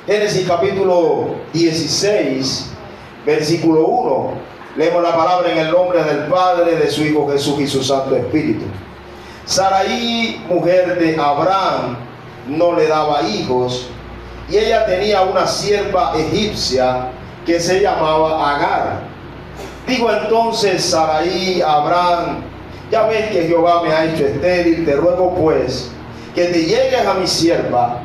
Génesis capítulo 16, versículo 1. Leemos la palabra en el nombre del Padre, de su Hijo Jesús y su Santo Espíritu. Sarai, mujer de Abraham, no le daba hijos, y ella tenía una sierva egipcia que se llamaba Agar. Dijo entonces Sarai a Abraham: ya ves que Jehová me ha hecho estéril, te ruego pues que te llegues a mi sierva,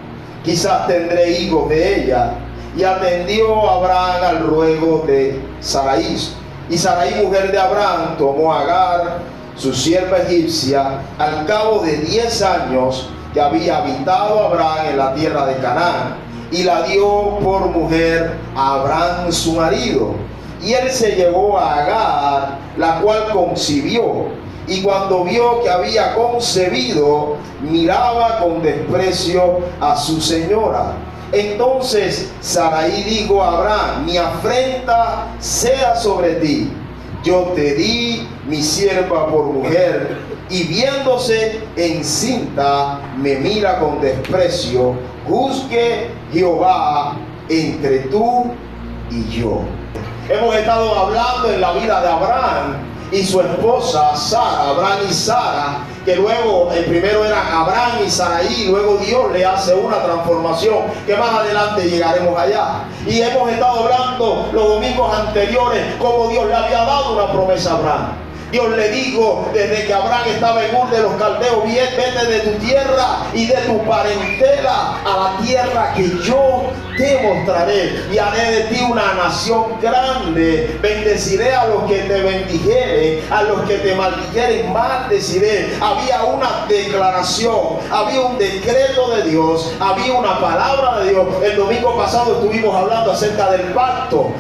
quizás tendré hijos de ella. Y atendió Abraham al ruego de Sarai. Y Sarai, mujer de Abraham, tomó a Agar, su sierva egipcia, al cabo de 10 años que había habitado Abraham en la tierra de Canaán, y la dio por mujer a Abraham su marido. Y él se llevó a Agar, la cual concibió, y cuando vio que había concebido, miraba con desprecio a su señora. Entonces Sarai dijo a Abraham: mi afrenta sea sobre ti, yo te di mi sierva por mujer, y viéndose encinta me mira con desprecio. Juzgue Jehová entre tú y yo. Hemos estado hablando en la vida de Abraham y su esposa Sara, Abraham y Sara, que luego el primero eran Abraham y Sarai, luego Dios le hace una transformación que más adelante llegaremos allá. Y hemos estado hablando los domingos anteriores cómo Dios le había dado una promesa a Abraham. Dios le dijo desde que Abraham estaba en Ur de los Caldeos: vete de tu tierra y de tu parentela a la tierra que yo te mostraré, y haré de ti una nación grande. Bendeciré a los que te bendijeren, a los que te maldijeren maldeciré. Había una declaración, había un decreto de Dios, había una palabra de Dios. El domingo pasado estuvimos hablando acerca del pacto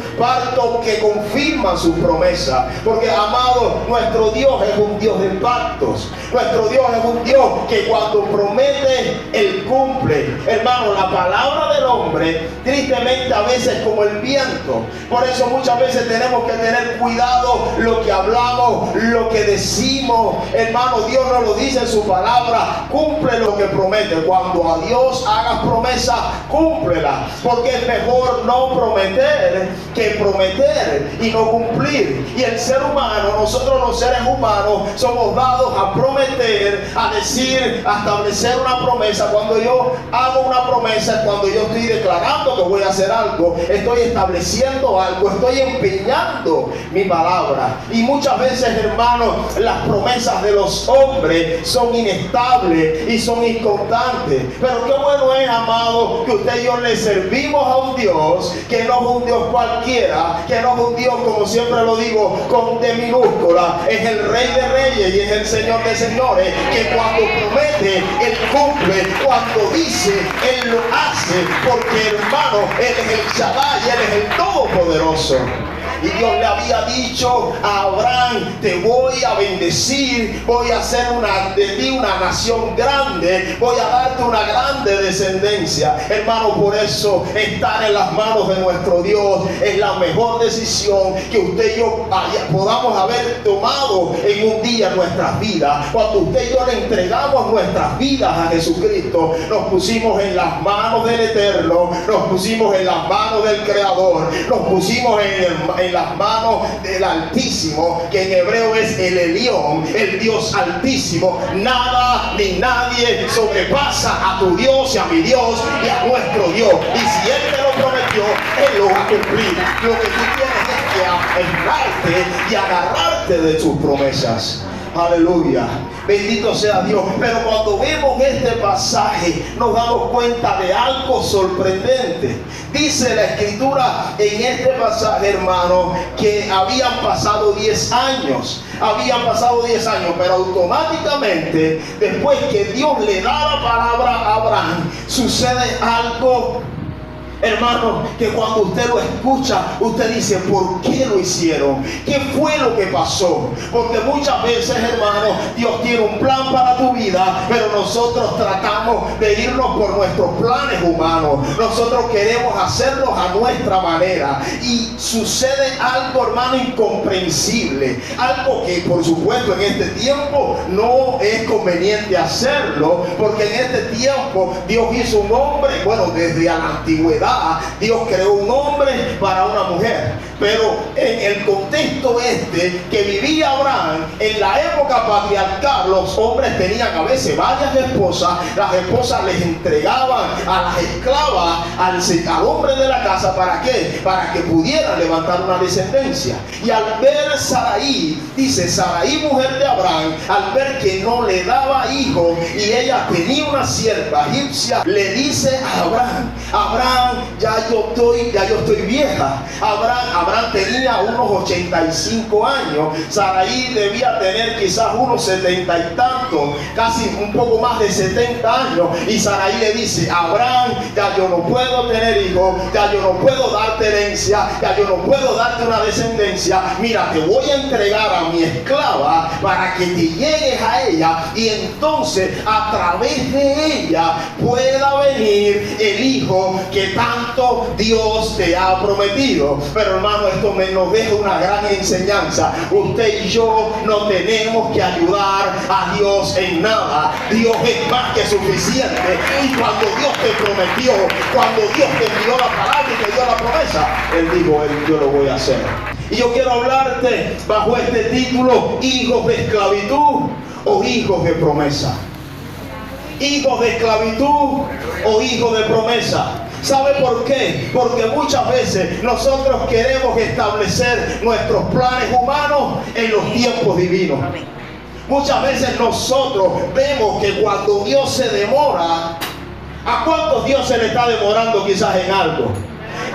que confirma su promesa, porque, amado, nuestro Dios es un Dios de pactos. Nuestro Dios es un Dios que cuando promete, Él cumple. Hermano, la palabra del hombre, tristemente, a veces como el viento. Por eso muchas veces tenemos que tener cuidado lo que hablamos, lo que decimos. Hermano, Dios nos lo dice en su palabra: cumple lo que promete. Cuando a Dios hagas promesa, cúmplela, porque es mejor no prometer que prometer y no cumplir. Y el ser humano, nosotros los seres humanos, somos dados a prometer, a decir, a establecer una promesa. Cuando yo hago una promesa, cuando yo estoy declarando que voy a hacer algo, estoy estableciendo algo, estoy empeñando mi palabra. Y muchas veces, hermanos, las promesas de los hombres son inestables y son inconstantes. Pero qué bueno es, amado, que usted y yo le servimos a un Dios que no es un Dios cualquiera, que no es un Dios, como siempre lo digo, con D minúscula. Es el Rey de Reyes y es el Señor de Señores, que cuando promete, Él cumple. Cuando dice, Él lo hace, porque, hermano, Él es el Shaddai, Él es el Todopoderoso. Y Dios le había dicho a Abraham: te voy a bendecir, voy a hacer de ti una nación grande, voy a darte una grande descendencia. Hermano, por eso estar en las manos de nuestro Dios es la mejor decisión que usted y yo podamos haber tomado en un día en nuestras vidas. Cuando usted y yo le entregamos nuestras vidas a Jesucristo, nos pusimos en las manos del Eterno, nos pusimos en las manos del Creador, nos pusimos en las manos del Altísimo, que en hebreo es el Elión, el Dios Altísimo. Nada ni nadie sobrepasa a tu Dios y a mi Dios y a nuestro Dios. Y si Él te lo prometió, Él lo va a cumplir. Lo que tú tienes es que aferrarte y agarrarte de sus promesas. Aleluya, bendito sea Dios. Pero cuando vemos este pasaje, nos damos cuenta de algo sorprendente. Dice la Escritura en este pasaje, hermano, que habían pasado 10 años. Habían pasado 10 años, pero automáticamente, después que Dios le da la palabra a Abraham, sucede algo, hermano, que cuando usted lo escucha, usted dice: ¿por qué lo hicieron? ¿Qué fue lo que pasó? Porque muchas veces, hermano, Dios tiene un plan para tu vida, pero nosotros tratamos de irnos por nuestros planes humanos. Nosotros queremos hacerlos a nuestra manera, y sucede algo, hermano, incomprensible. Algo que, por supuesto, en este tiempo no es conveniente hacerlo, porque en este tiempo Dios hizo un hombre, bueno, desde la antigüedad da. Dios creó un hombre para una mujer. Pero en el contexto que vivía Abraham, en la época patriarcal, los hombres tenían a veces varias esposas. Las esposas les entregaban a las esclavas al hombre de la casa. ¿Para qué? Para que pudieran levantar una descendencia. Y al ver Sarai, dice Sarai, mujer de Abraham, al ver que no le daba hijo y ella tenía una sierva egipcia, le dice a Abraham: Abraham, ya yo estoy vieja. Abraham tenía unos 85 años. Sarai debía tener quizás unos 70 y tantos, casi un poco más de 70 años. Y Sarai le dice: Abraham, ya yo no puedo tener hijos, ya yo no puedo darte herencia, ya yo no puedo darte una descendencia. Mira, te voy a entregar a mi esclava para que te llegues a ella, y entonces a través de ella pueda venir el hijo que tanto Dios te ha prometido. Pero hermano, esto nos deja una gran enseñanza. Usted y yo no tenemos que ayudar a Dios en nada. Dios es más que suficiente. Y cuando Dios te prometió, cuando Dios te envió la palabra y te dio la promesa, Él dijo: yo lo voy a hacer. Y yo quiero hablarte bajo este título: hijos de esclavitud o hijos de promesa. Hijos de esclavitud o hijos de promesa. ¿Sabe por qué? Porque muchas veces nosotros queremos establecer nuestros planes humanos en los tiempos divinos. Muchas veces nosotros vemos que cuando Dios se demora, ¿a cuántos Dios se le está demorando quizás en algo?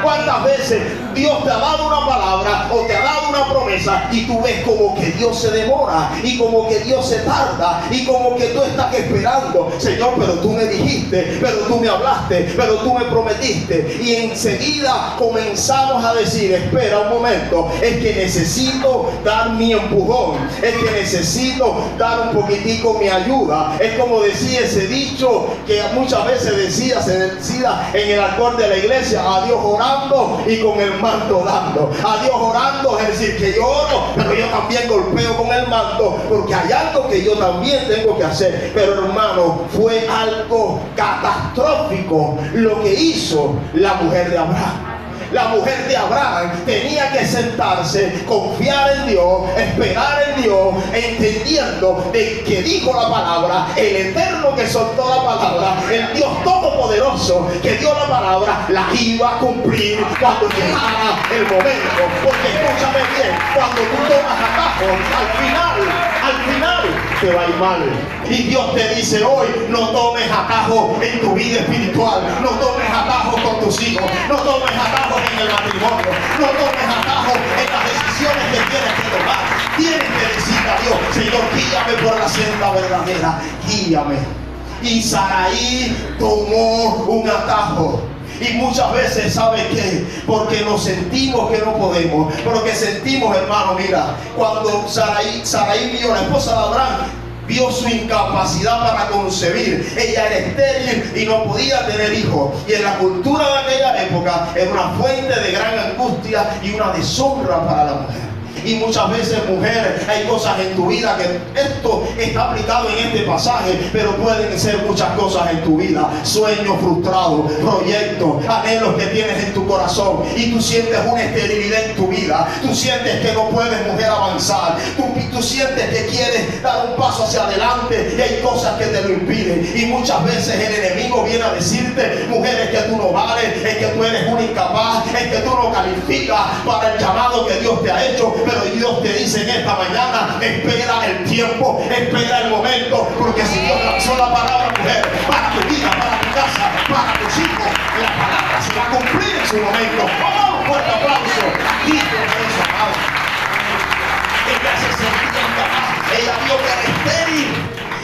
¿Cuántas veces Dios te ha dado una palabra o te ha dado una promesa y tú ves como que Dios se demora y como que Dios se tarda y como que tú estás esperando? Señor, pero tú me dijiste, pero tú me hablaste, pero tú me prometiste. Y enseguida comenzamos a decir: espera un momento, es que necesito dar mi empujón, es que necesito dar un poquitico mi ayuda. Es como decía ese dicho que muchas veces se decía en el altar de la iglesia: a Dios orando y con el manto dando. A Dios orando es decir, que yo oro, pero yo también golpeo con el manto, porque hay algo que yo también tengo que hacer. Pero hermano, fue algo catastrófico lo que hizo la mujer de Abraham. La mujer de Abraham tenía que sentarse, confiar en Dios, esperar en Dios, entendiendo de que dijo la palabra, el Eterno que soltó la palabra, el Dios Todopoderoso que dio la palabra, la iba a cumplir cuando llegara el momento. Porque escúchame bien, cuando tú tomas atajo, al final te va a ir mal. Y Dios te dice hoy: no tomes atajo en tu vida espiritual, no tomes atajo con tus hijos, no tomes atajo en el matrimonio, no tomes atajo en las decisiones que tienes que tomar. Tienes que decir a Dios: Señor, guíame por la senda verdadera, guíame. Y Sarai tomó un atajo. Y muchas veces, ¿sabe qué? Porque nos sentimos que no podemos, porque sentimos, hermano, mira, cuando Sarai vio, la esposa de Abraham, vio su incapacidad para concebir. Ella era estéril y no podía tener hijos. Y en la cultura de aquella época era una fuente de gran angustia y una deshonra para la mujer. Y muchas veces, mujer, hay cosas en tu vida que esto está aplicado en este pasaje, pero pueden ser muchas cosas en tu vida: sueños frustrados, proyectos, anhelos que tienes en tu corazón, y tú sientes una esterilidad en tu vida. Tú sientes que no puedes, mujer, avanzar. Tú sientes que quieres dar un paso hacia adelante y hay cosas que te lo impiden. Y muchas veces el enemigo viene a decirte: mujer, es que tú no vales, es que tú eres una incapaz, es que tú no calificas para el llamado que Dios te ha hecho. Pero Dios te dice en esta mañana: espera el tiempo, espera el momento, porque si Dios lanzó la palabra, mujer, para tu vida, para tu casa, para tus hijos, la palabra se va a cumplir en su momento. Vamos, un fuerte aplauso. Dijo eso, amado. Ella se sentía incapaz, ella vio que era estéril,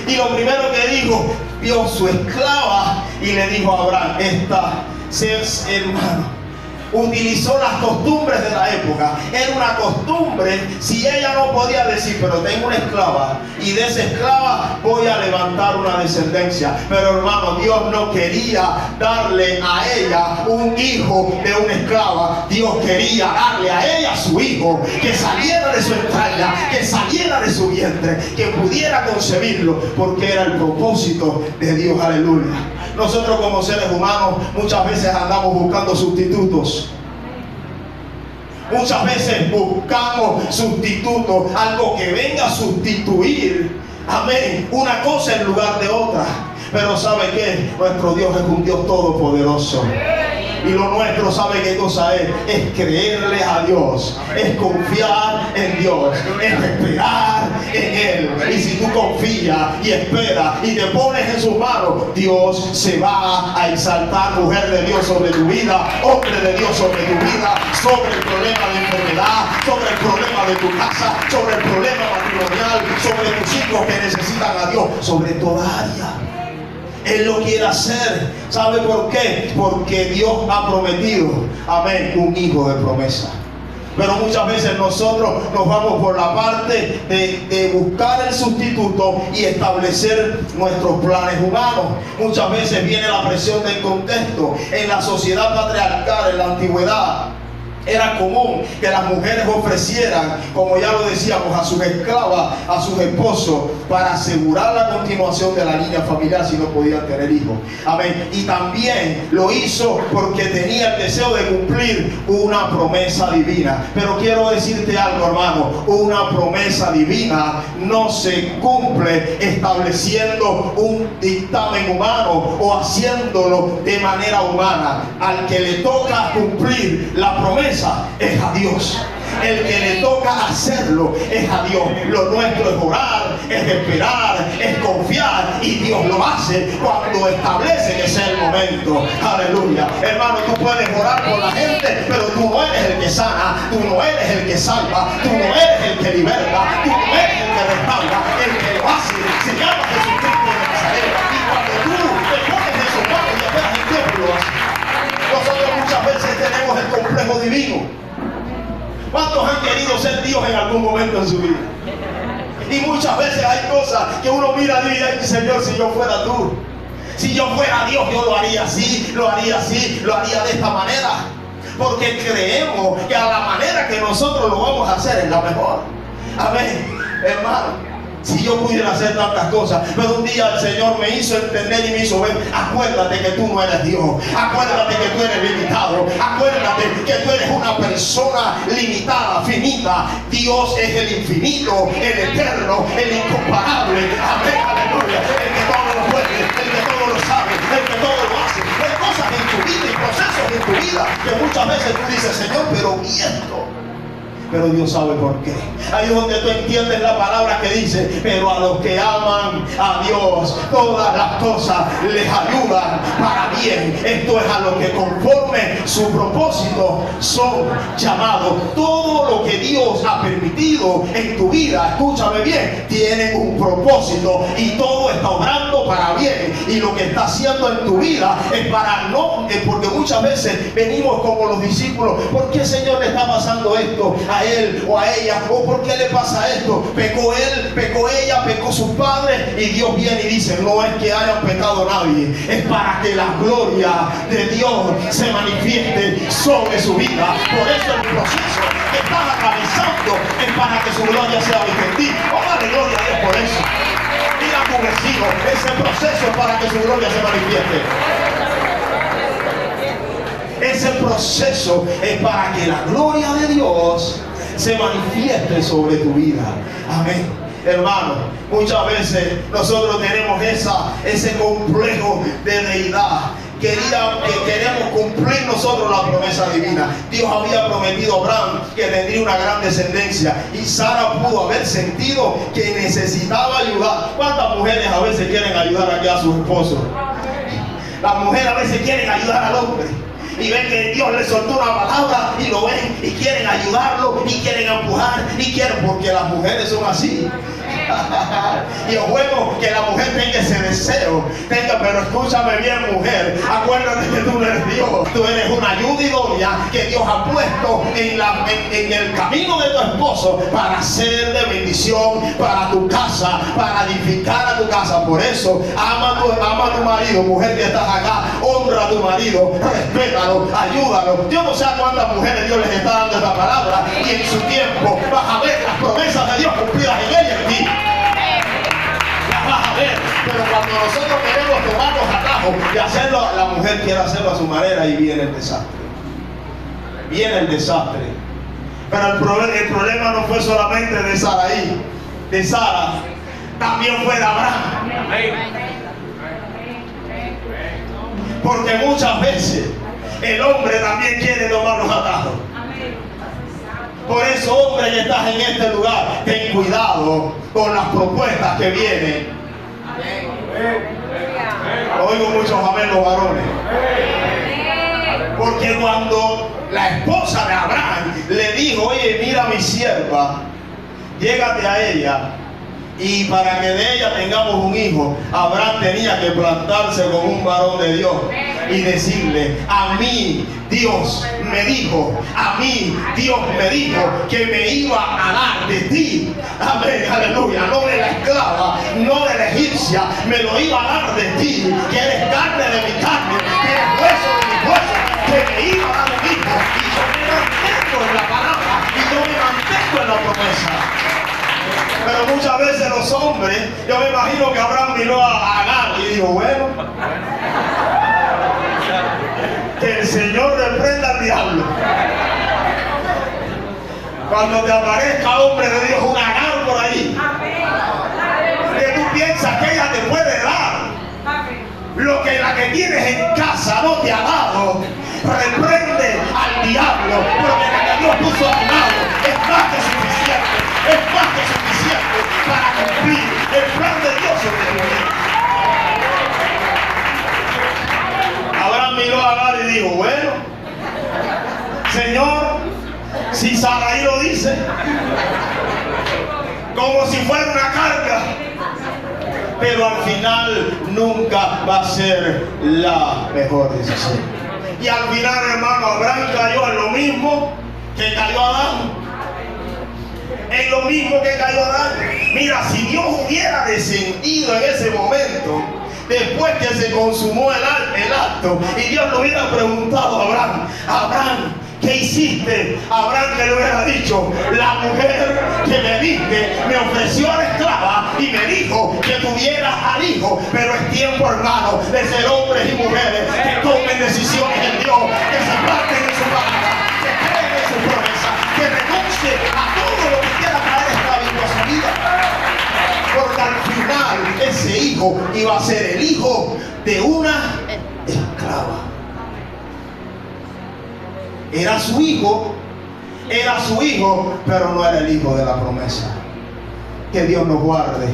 y lo primero que dijo, vio su esclava y le dijo a Abraham: esta es, hermano, utilizó las costumbres de la época. Era una costumbre, si ella no podía decir: pero tengo una esclava y de esa esclava voy a levantar una descendencia. Pero hermano, Dios no quería darle a ella un hijo de una esclava. Dios quería darle a ella su hijo, que saliera de su entraña, que saliera de su vientre, que pudiera concebirlo, porque era el propósito de Dios. Aleluya. nosotros como seres humanos muchas veces andamos buscando sustitutos. Muchas veces buscamos sustitutos, algo que venga a sustituir, amén, una cosa en lugar de otra. Pero ¿sabe qué? Nuestro Dios es un Dios todopoderoso. Y lo nuestro, ¿sabe qué cosa es? Es creerle a Dios, es confiar en Dios, es esperar en Él. Y si tú confías y esperas y te pones en sus manos, Dios se va a exaltar, mujer de Dios, sobre tu vida, hombre de Dios, sobre tu vida, sobre el problema de enfermedad, sobre el problema de tu casa, sobre el problema matrimonial, sobre tus hijos que necesitan a Dios, sobre toda área. Él lo quiere hacer. ¿Sabe por qué? Porque Dios ha prometido, amén, un hijo de promesa. Pero muchas veces nosotros nos vamos por la parte de buscar el sustituto y establecer nuestros planes humanos. Muchas veces viene la presión del contexto. En la sociedad patriarcal, en la antigüedad, era común que las mujeres ofrecieran, como ya lo decíamos, a sus esclavas, a sus esposos, para asegurar la continuación de la línea familiar si no podían tener hijos. Amén. Y también lo hizo porque tenía el deseo de cumplir una promesa divina. Pero quiero decirte algo, hermano, una promesa divina no se cumple estableciendo un dictamen humano o haciéndolo de manera humana. Al que le toca cumplir la promesa es a Dios. El que le toca hacerlo es a Dios. Lo nuestro es orar, es esperar, es confiar, y Dios lo hace cuando establece que sea el momento. Aleluya. Hermano, tú puedes orar por la gente, pero tú no eres el que sana, tú no eres el que salva, tú no eres el que liberta, tú no eres el que restaura. El que lo hace se llama Jesucristo de Nazaret. Y cuando tú te pones en sus manos y esperas en Dios, lo hace. Nosotros muchas veces tenemos el complejo divino. ¿Cuántos han querido ser Dios en algún momento en su vida? Y muchas veces hay cosas que uno mira a Dios y dice: Señor, si yo fuera tú, si yo fuera Dios, yo lo haría así, lo haría así, lo haría de esta manera. Porque creemos que a la manera que nosotros lo vamos a hacer es la mejor. Amén, hermano. Si yo pudiera hacer tantas cosas, pero un día el Señor me hizo entender y me hizo ver: acuérdate que tú no eres Dios, acuérdate que tú eres limitado, acuérdate que tú eres una persona limitada, finita. Dios es el infinito, el eterno, el incomparable. Amén, aleluya. El que todo lo puede, el que todo lo sabe, el que todo lo hace. Hay cosas en tu vida y procesos en tu vida que muchas veces tú dices: Señor, pero ¿y esto? Pero Dios sabe por qué. Ahí es donde tú entiendes la palabra que dice: pero a los que aman a Dios, todas las cosas les ayudan para bien. Esto es a lo que conforme su propósito son llamados. Todo lo que Dios ha permitido en tu vida, escúchame bien, tiene un propósito y todo está obrando para bien. Y lo que está haciendo en tu vida es para no, porque muchas veces venimos como los discípulos: ¿por qué, Señor, le está pasando esto a él o a ella? ¿O por qué le pasa esto? Pecó él, pecó ella, pecó sus padres. Y Dios viene y dice: no es que hayan pecado nadie, es para que la gloria de Dios se manifieste sobre su vida. Por eso el proceso que estás atravesando es para que su gloria sea vista en ti. Oh, dale gloria a Dios por eso. Mira a tu vecino: ese proceso es para que su gloria se manifieste. Ese proceso es para que la gloria de Dios se manifieste sobre tu vida. Amén. Hermano, muchas veces nosotros tenemos ese complejo de deidad. Que queremos cumplir nosotros la promesa divina. Dios había prometido a Abraham que tendría una gran descendencia, y Sara pudo haber sentido que necesitaba ayudar. ¿Cuántas mujeres a veces quieren ayudar aquí a sus esposos? Las mujeres a veces quieren ayudar al hombre, y ven que Dios les soltó una palabra y lo ven y quieren ayudarlo y quieren empujar y quieren, porque las mujeres son así. Y es bueno que la mujer tenga ese deseo, pero escúchame bien, mujer, acuérdate que tú no eres Dios, tú eres una ayuda idónea que Dios ha puesto en el camino de tu esposo para ser de bendición para tu casa, para edificar a tu casa. Por eso ama a tu marido, mujer que estás acá, honra a tu marido, respétalo, ayúdalo. Yo no sé a cuántas mujeres Dios les está dando esta palabra, y en su tiempo vas a ver las promesas de Dios cumplidas en ella y en ti. Vas a ver, pero cuando nosotros queremos tomarnos atajos tratamos de hacerlo, la mujer quiere hacerlo a su manera y viene el desastre. Viene el desastre. Pero el problema no fue solamente de Saraí, de Sara, también fue de Abraham. Porque muchas veces el hombre también quiere tomar los atajos. Por eso, hombre que estás en este lugar, ten cuidado con las propuestas que vienen. Oigo muchos amén los varones. Porque cuando la esposa de Abraham le dijo, oye, mira mi sierva, llégate a ella, y para que de ella tengamos un hijo, Abraham tenía que plantarse con un varón de Dios y decirle, a mí Dios me dijo, que me iba a dar de ti, amén, aleluya, no de la esclava, no de la egipcia, me lo iba a dar de ti, que eres carne de mi carne, que eres hueso de mi hueso, que me iba a dar un hijo. Y yo me mantengo en la palabra, y yo me mantengo en la promesa. Pero muchas veces los hombres, yo me imagino que Abraham miró a Agar y dijo, bueno, que el Señor reprenda al diablo. Cuando te aparezca, hombre de Dios, un Agar por ahí, que tú piensas que ella te puede dar lo que la que tienes en casa no te ha dado, reprende al diablo, porque la que Dios puso a tu lado es más que suficiente, para cumplir el plan de Dios sobre tu vida. Abraham miró a Agar y dijo, bueno, Señor, si Saraí lo dice, como si fuera una carga, pero al final nunca va a ser la mejor decisión. Y al final, hermano, Abraham cayó en lo mismo que cayó Adán. En lo mismo que cayó Adán. Mira, si Dios hubiera descendido en ese momento, después que se consumó el acto, y Dios le hubiera preguntado a Abraham, Abraham, ¿qué hiciste? Abraham le hubiera dicho, la mujer que me diste me ofreció a la esclava y me dijo que tuviera al hijo. Pero es tiempo, hermano, de ser hombres y mujeres que tomen decisiones en Dios, que se planten en su palabra, que creen en su promesa, que renuncien a todo lo que quiera traer esclavitud a su vida. Porque al final ese hijo iba a ser el hijo de una esclava. Era su hijo, pero no era el hijo de la promesa. Que Dios nos guarde.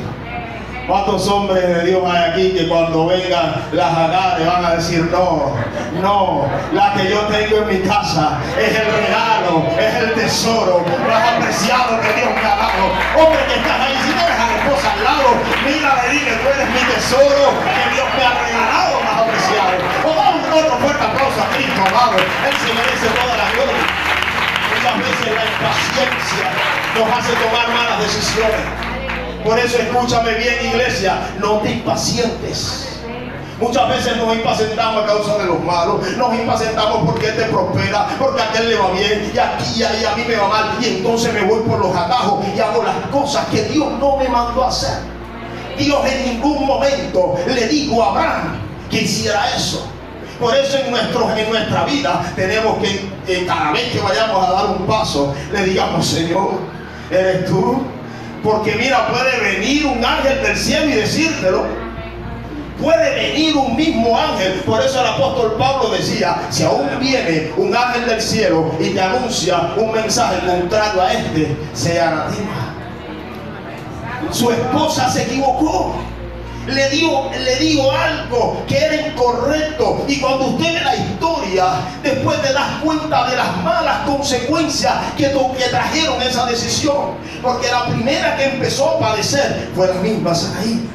¿Cuántos hombres de Dios hay aquí que cuando vengan las Agares van a decir, no, la que yo tengo en mi casa es el regalo, es el tesoro más apreciado que Dios me ha dado? Hombre que estás ahí, si tienes a la esposa al lado, mírale, dile, tú eres mi tesoro que Dios me ha regalado más apreciado. O da un otro fuerte aplauso a Cristo, amado. Él se merece toda la gloria. Muchas veces la impaciencia nos hace tomar malas decisiones. Por eso escúchame bien, iglesia, no te impacientes. Muchas veces nos impacientamos a causa de los malos, nos impacientamos porque él te prospera, porque a aquel le va bien y aquí y ahí a mí me va mal, y entonces me voy por los atajos y hago las cosas que Dios no me mandó a hacer. Dios en ningún momento le dijo a Abraham que hiciera eso. Por eso en nuestra vida tenemos que cada vez que vayamos a dar un paso, le digamos, Señor, ¿eres tú? Porque mira, puede venir un ángel del cielo y decírtelo. Puede venir un mismo ángel. Por eso el apóstol Pablo decía, si aún viene un ángel del cielo y te anuncia un mensaje contrario a este, sea anatema. Su esposa se equivocó. Le digo algo que era incorrecto, y cuando usted ve la historia, después te das cuenta de las malas consecuencias que trajeron esa decisión, porque la primera que empezó a padecer fue la misma Saraí.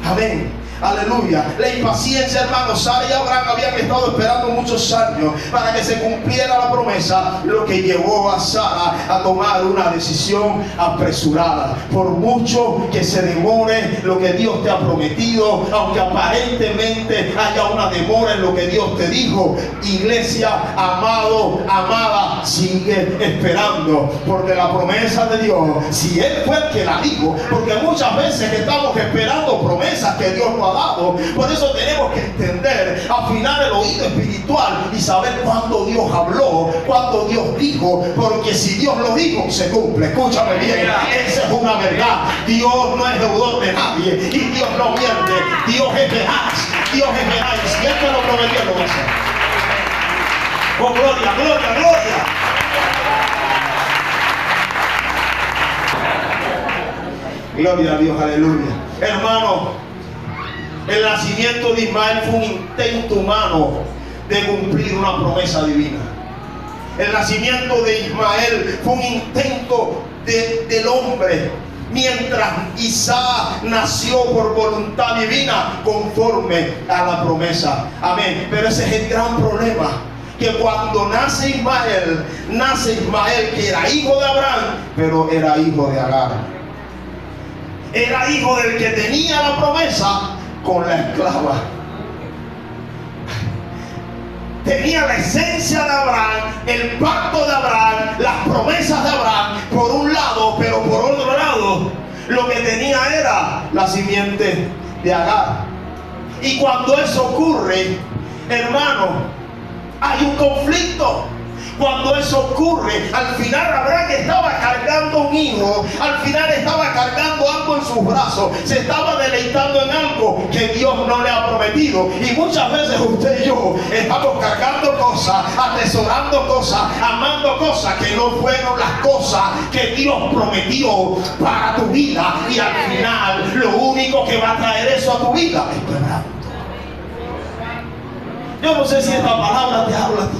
Amén. Aleluya. La impaciencia, hermanos. Sara y Abraham habían estado esperando muchos años para que se cumpliera la promesa, lo que llevó a Sara a tomar una decisión apresurada. Por mucho que se demore lo que Dios te ha prometido, aunque aparentemente haya una demora en lo que Dios te dijo, iglesia, amado, amada, Sara sigue esperando, porque la promesa de Dios, si Él fue el que la dijo, porque muchas veces estamos esperando promesas que Dios nos ha dado. Por eso tenemos que entender, afinar el oído espiritual y saber cuándo Dios habló, cuándo Dios dijo, porque si Dios lo dijo, se cumple. Escúchame bien, esa es una verdad. Dios no es deudor de nadie y Dios no miente. Dios es veraz, Dios es veraz, y si Él te lo prometió, lo va a hacer. Oh, gloria, gloria, gloria. Gloria a Dios, aleluya. Hermano, el nacimiento de Ismael fue un intento humano de cumplir una promesa divina. El nacimiento de Ismael fue un intento del hombre, mientras Isaac nació por voluntad divina conforme a la promesa. Amén. Pero ese es el gran problema, que cuando nace Ismael que era hijo de Abraham, pero era hijo de Agar. Era hijo del que tenía la promesa con la esclava. Tenía la esencia de Abraham, el pacto de Abraham, las promesas de Abraham por un lado, pero por otro lado lo que tenía era la simiente de Agar. Y cuando eso ocurre, hermano, hay un conflicto. Cuando eso ocurre, al final Abraham estaba cargando un hijo, al final estaba cargando algo en sus brazos, se estaba deleitando en algo que Dios no le ha prometido. Y muchas veces usted y yo estamos cargando cosas, atesorando cosas, amando cosas que no fueron las cosas que Dios prometió para tu vida, y al final lo único que va a traer eso a tu vida es quebranto. Yo no sé si esta palabra te habla a ti.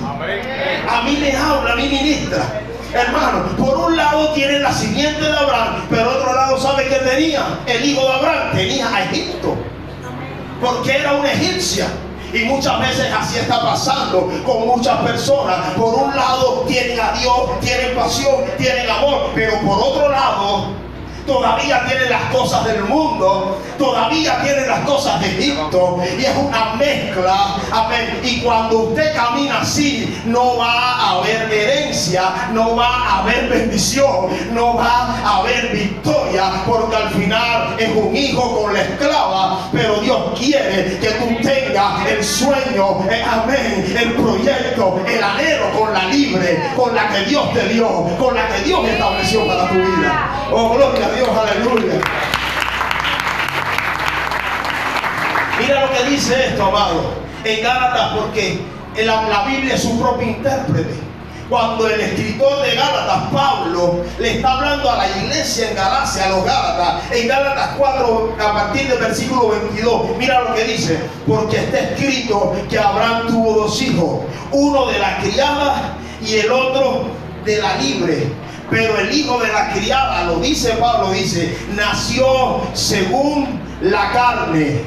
A mí me habla, a mí ministra. Hermano, por un lado tiene la simiente de Abraham, pero otro lado, ¿sabe qué tenía? El hijo de Abraham tenía a Egipto, porque era una egipcia. Y muchas veces así está pasando con muchas personas. Por un lado tienen a Dios, tienen pasión, tienen amor, pero por otro lado todavía tienen las cosas del mundo, todavía tienen las cosas de Egipto, y es una mezcla. Amén. Y cuando usted camina así, no va a haber herencia, no va a haber bendición, no va a haber victoria, porque al final es un hijo con la esclava. Pero Dios quiere que tú tengas el sueño, amén, el proyecto, el anhelo con la libre, con la que Dios te dio, con la que Dios estableció para tu vida. Oh, gloria a Dios, aleluya. Mira lo que dice esto, amado, en Gálatas, porque la Biblia es su propio intérprete. Cuando el escritor de Gálatas, Pablo, le está hablando a la iglesia en Galacia, a los Gálatas, en Gálatas 4, a partir del versículo 22, mira lo que dice: porque está escrito que Abraham tuvo dos hijos, uno de la criada y el otro de la libre. Pero el hijo de la criada, lo dice Pablo, dice, nació según la carne,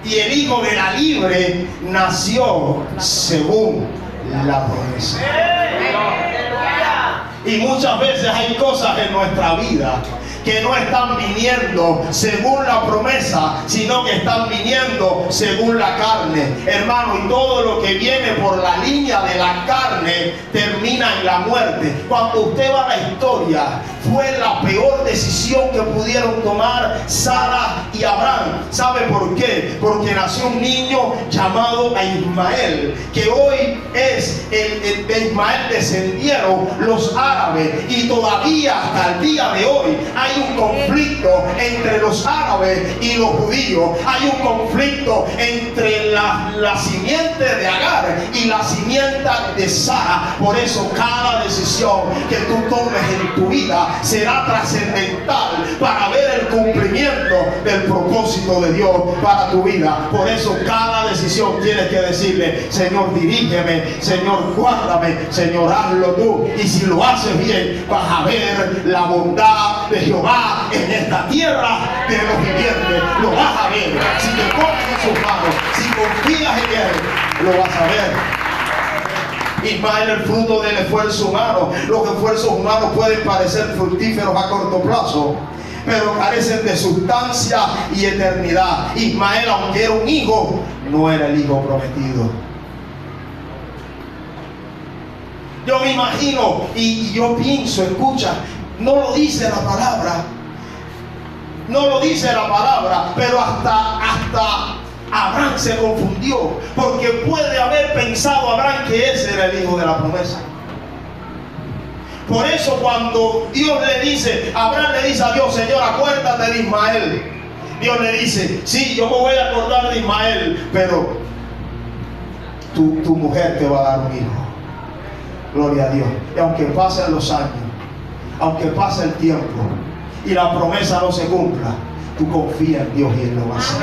y el hijo de la libre nació según la promesa. Y muchas veces hay cosas en nuestra vida que no están viniendo según la promesa, sino que están viniendo según la carne, hermano. Y todo lo que viene por la línea de la carne termina en la muerte. Cuando usted va a la historia, fue la peor decisión que pudieron tomar Sara y Abraham. ¿Sabe por qué? Porque nació un niño llamado Ismael, que hoy es de Ismael descendieron los árabes, y todavía hasta el día de hoy hay un conflicto entre los árabes y los judíos. Hay un conflicto entre la simiente de Agar y la simiente de Sara. Por eso cada decisión que tú tomes en tu vida será trascendental para ver el cumplimiento del propósito de Dios para tu vida. Por eso cada decisión tienes que decirle: Señor, dirígeme, Señor, guárdame, Señor, hazlo tú. Y si lo haces bien, vas a ver la bondad de Jehová en esta tierra de los vivientes. Lo vas a ver si te pones en sus manos, si confías en Él, lo vas a ver. Ismael, el fruto del esfuerzo humano. Los esfuerzos humanos pueden parecer fructíferos a corto plazo, pero carecen de sustancia y eternidad. Ismael, aunque era un hijo, no era el hijo prometido. Yo me imagino y yo pienso, escucha, no lo dice la palabra. No lo dice la palabra, pero hasta Abraham se confundió, porque puede haber pensado Abraham que ese era el hijo de la promesa. Por eso cuando Dios le dice, Abraham le dice a Dios, Señor, acuérdate de Ismael. Dios le dice, sí, yo me voy a acordar de Ismael, pero tu mujer te va a dar un hijo. Gloria a Dios. Y aunque pasen los años, aunque pase el tiempo y la promesa no se cumpla, tú confías en Dios y Él lo va a hacer.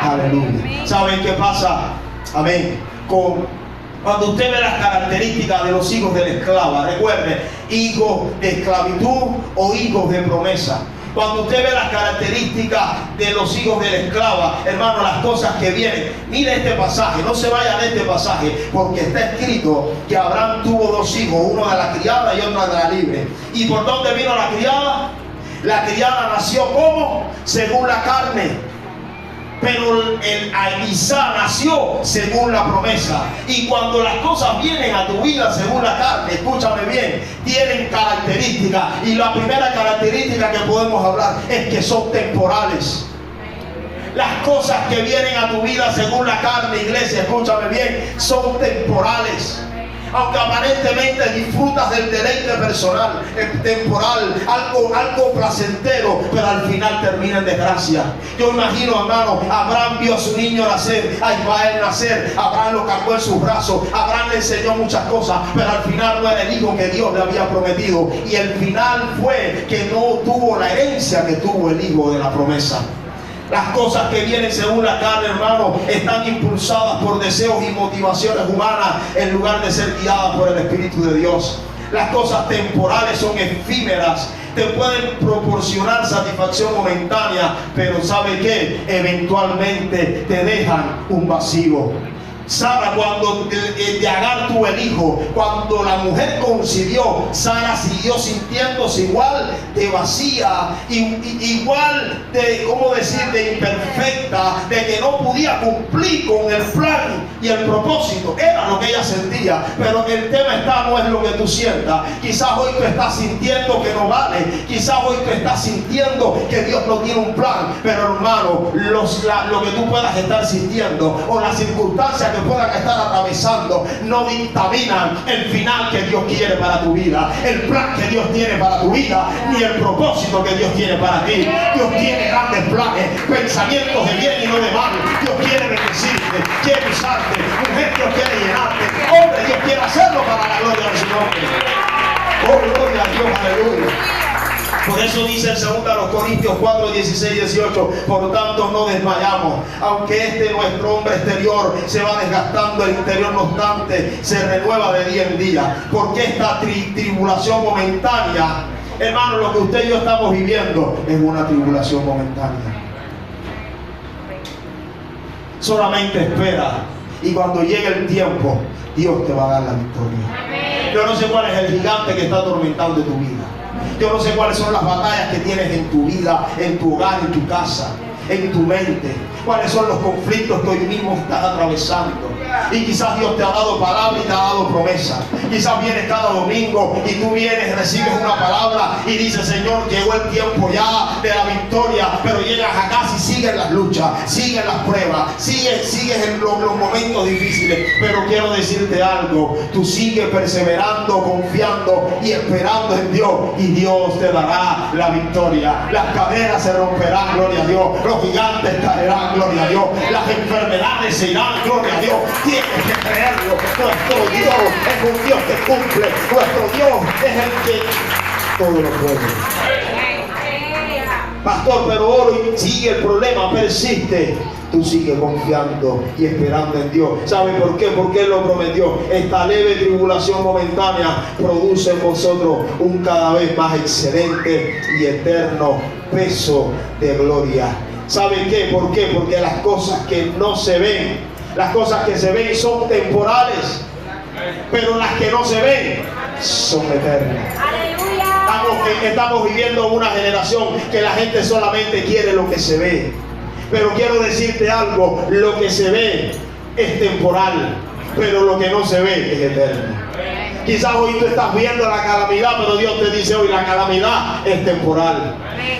Aleluya. ¿Saben qué pasa? Amén. Cuando usted ve las características de los hijos de la esclava, recuerde, hijos de esclavitud o hijos de promesa. Cuando usted ve las características de los hijos de la esclava, hermano, las cosas que vienen. Mire este pasaje, no se vaya de este pasaje, porque está escrito que Abraham tuvo dos hijos, uno de la criada y otro de la libre. ¿Y por dónde vino la criada? La criada nació ¿cómo? Según la carne. Pero Isaac nació según la promesa. Y cuando las cosas vienen a tu vida según la carne, escúchame bien, tienen características. Y la primera característica que podemos hablar es que son temporales. Las cosas que vienen a tu vida según la carne, iglesia, escúchame bien, son temporales. Aunque aparentemente disfrutas del deleite personal, temporal, algo placentero, pero al final termina en desgracia. Yo imagino, hermano, Abraham vio a su niño nacer, a Ismael nacer, Abraham lo cargó en sus brazos, Abraham le enseñó muchas cosas, pero al final no era el hijo que Dios le había prometido. Y el final fue que no tuvo la herencia que tuvo el hijo de la promesa. Las cosas que vienen según la carne, hermano, están impulsadas por deseos y motivaciones humanas en lugar de ser guiadas por el Espíritu de Dios. Las cosas temporales son efímeras, te pueden proporcionar satisfacción momentánea, pero ¿sabe qué? Eventualmente te dejan un vacío. Sara, cuando de Agar tuvo el hijo, cuando la mujer concibió, Sara siguió sintiéndose igual de vacía, igual de, ¿cómo decir?, de imperfecta, de que no podía cumplir con el plan y el propósito. Era lo que ella sentía, pero el tema no es lo que tú sientas. Quizás hoy tú estás sintiendo que no vale, quizás hoy tú estás sintiendo que Dios no tiene un plan, pero hermano, lo que tú puedas estar sintiendo o las circunstancias que puedan estar atravesando no dictaminan el final que Dios quiere para tu vida, el plan que Dios tiene para tu vida, ni el propósito que Dios tiene para ti. Dios tiene grandes planes, pensamientos de bien y no de mal. Dios quiere bendecirte, quiere usarte, mujer, Dios quiere llenarte, hombre, Dios quiere hacerlo para la gloria de su nombre. Oh, gloria a Dios, aleluya. Por eso dice en 2 Corintios 4, 16, 18, por tanto no desmayamos, aunque nuestro hombre exterior se va desgastando, el interior no obstante se renueva de día en día, porque esta tribulación momentánea, hermano, lo que usted y yo estamos viviendo es una tribulación momentánea. Solamente espera, y cuando llegue el tiempo, Dios te va a dar la victoria. Yo no sé cuál es el gigante que está atormentando tu vida. Yo no sé cuáles son las batallas que tienes en tu vida, en tu hogar, en tu casa, en tu mente. Cuáles son los conflictos que hoy mismo estás atravesando. Y quizás Dios te ha dado palabra y te ha dado promesa. Quizás vienes cada domingo y tú vienes, recibes una palabra y dices, Señor, llegó el tiempo ya de la victoria. Pero llegas a casa y sigues las luchas, sigues las pruebas, sigues en los momentos difíciles. Pero quiero decirte algo, tú sigues perseverando, confiando y esperando en Dios, y Dios te dará la victoria. Las cadenas se romperán, gloria a Dios. Los gigantes caerán, gloria a Dios. Las enfermedades se irán, gloria a Dios. Tienes que creerlo. Nuestro Dios es un Dios que cumple. Nuestro Dios es el que todo lo puede. Pastor, pero hoy sigue el problema, persiste. Tú sigues confiando y esperando en Dios. ¿Sabe por qué? Porque Él lo prometió. Esta leve tribulación momentánea produce en vosotros un cada vez más excelente y eterno peso de gloria. ¿Sabe qué? ¿Por qué? Porque las cosas que no se ven, las cosas que se ven son temporales, pero las que no se ven son eternas. Estamos viviendo una generación que la gente solamente quiere lo que se ve. Pero quiero decirte algo, lo que se ve es temporal, pero lo que no se ve es eterno. Quizás hoy tú estás viendo la calamidad, pero Dios te dice hoy: la calamidad es temporal.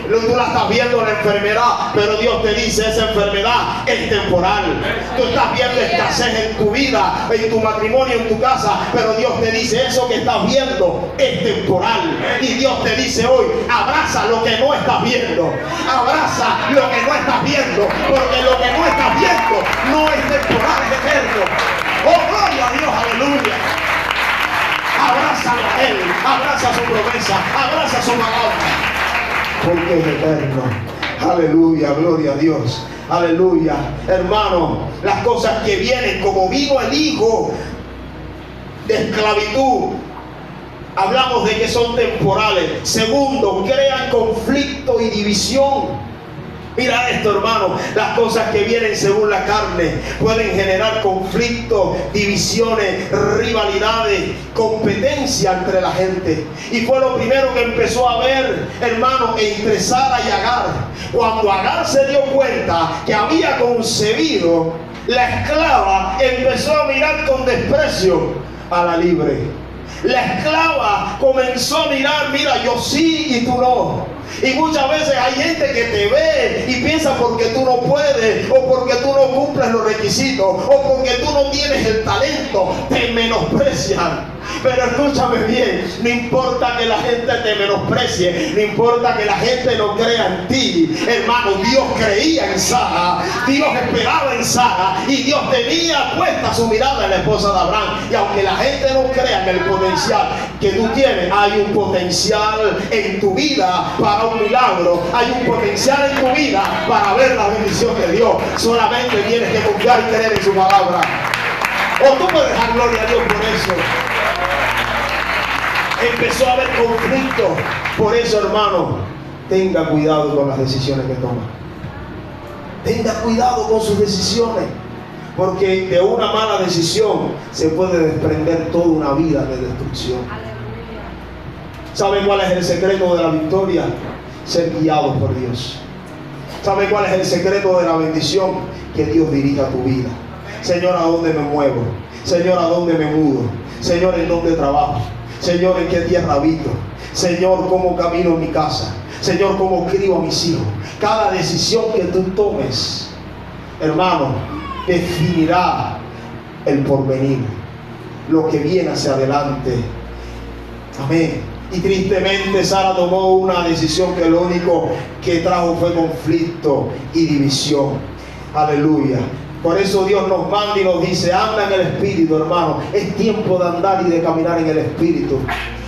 Tú la estás viendo, la enfermedad, pero Dios te dice: esa enfermedad es temporal. Tú estás viendo escasez en tu vida, en tu matrimonio, en tu casa, pero Dios te dice: eso que estás viendo es temporal. Y Dios te dice hoy: abraza lo que no estás viendo, abraza lo que no estás viendo, porque lo que no estás viendo no es temporal, es eterno. Oh, gloria a Dios, aleluya. Abrázalo a Él, abraza su promesa, abraza su palabra, porque es eterno. Aleluya, gloria a Dios, aleluya. Hermano, las cosas que vienen, como vino el hijo de esclavitud, hablamos de que son temporales. Segundo, crean conflicto y división. Mira esto, hermano, las cosas que vienen según la carne pueden generar conflictos, divisiones, rivalidades, competencia entre la gente. Y fue lo primero que empezó a ver, hermano, entre Sara y Agar. Cuando Agar se dio cuenta que había concebido, la esclava empezó a mirar con desprecio a la libre. La esclava comenzó a mirar: mira, yo sí y tú no. Y muchas veces hay gente que te ve y piensa porque tú no puedes, o porque tú no cumples los requisitos, o porque tú no tienes el talento, te menosprecian. Pero escúchame bien, no importa que la gente te menosprecie, no importa que la gente no crea en ti, hermano, Dios creía en Sara, Dios esperaba en Sara, y Dios tenía puesta su mirada en la esposa de Abraham. Y aunque la gente no crea en el potencial que tú tienes, hay un potencial en tu vida para un milagro, hay un potencial en tu vida para ver la bendición de Dios. Solamente tienes que confiar y creer en su palabra. O tú puedes dar gloria a Dios por eso. Empezó a haber conflicto. Por eso, hermano, tenga cuidado con las decisiones que toma. Tenga cuidado con sus decisiones, porque de una mala decisión se puede desprender toda una vida de destrucción. ¿Sabe cuál es el secreto de la victoria? Ser guiados por Dios. ¿Sabe cuál es el secreto de la bendición? Que Dios dirija tu vida. Señor, ¿a dónde me muevo? Señor, ¿a dónde me mudo? Señor, ¿en dónde trabajo? Señor, ¿en qué tierra habito? Señor, ¿cómo camino en mi casa? Señor, ¿cómo crío a mis hijos? Cada decisión que tú tomes, hermano, definirá el porvenir, lo que viene hacia adelante. Amén. Y tristemente Sara tomó una decisión que lo único que trajo fue conflicto y división. Aleluya. Por eso Dios nos manda y nos dice: anda en el Espíritu, hermano. Es tiempo de andar y de caminar en el Espíritu,